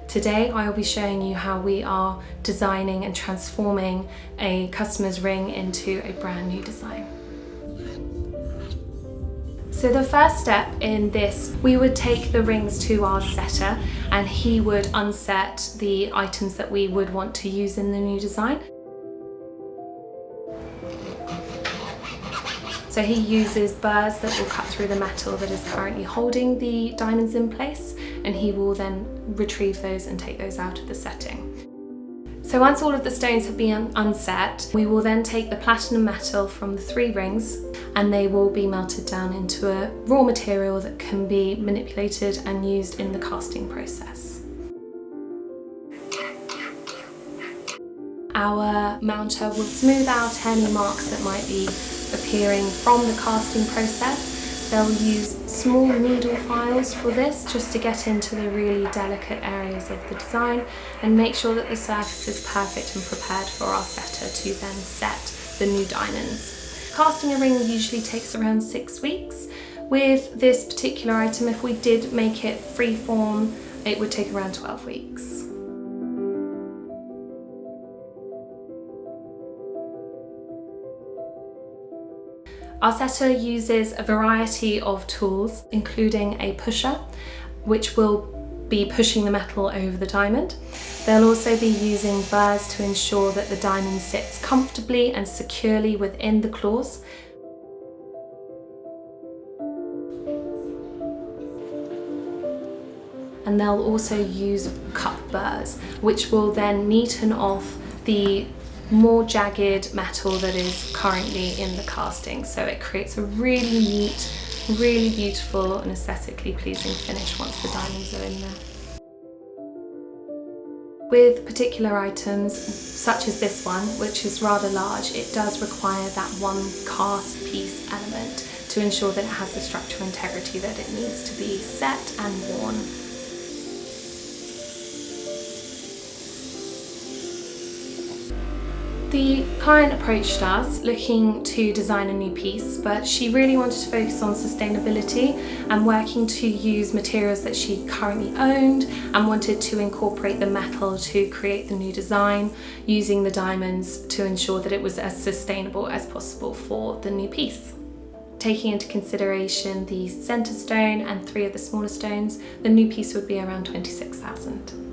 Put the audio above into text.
Today I will be showing you how we are designing and transforming a customer's ring into a brand new design. So the first step in this, we would take the rings to our setter and he would unset the items that we would want to use in the new design. So he uses burrs that will cut through the metal that is currently holding the diamonds in place, and he will then retrieve those and take those out of the setting. So once all of the stones have been unset, we will then take the platinum metal from the 3 rings and they will be melted down into a raw material that can be manipulated and used in the casting process. Our mounter will smooth out any marks that might be appearing from the casting process. They'll use small needle files for this, just to get into the really delicate areas of the design and make sure that the surface is perfect and prepared for our setter to then set the new diamonds. Casting a ring usually takes around 6 weeks. With this particular item, if we did make it free form, it would take around 12 weeks. Our setter uses a variety of tools, including a pusher, which will be pushing the metal over the diamond. They'll also be using burrs to ensure that the diamond sits comfortably and securely within the claws. And they'll also use cut burrs, which will then neaten off the more jagged metal that is currently in the casting. So it creates a really neat, really beautiful and aesthetically pleasing finish once the diamonds are in there. With particular items, such as this one, which is rather large, it does require that one cast piece element to ensure that it has the structural integrity that it needs to be set and worn. The client approached us looking to design a new piece, but she really wanted to focus on sustainability and working to use materials that she currently owned and wanted to incorporate the metal to create the new design, using the diamonds to ensure that it was as sustainable as possible for the new piece. Taking into consideration the centre stone and 3 of the smaller stones, the new piece would be around 26,000.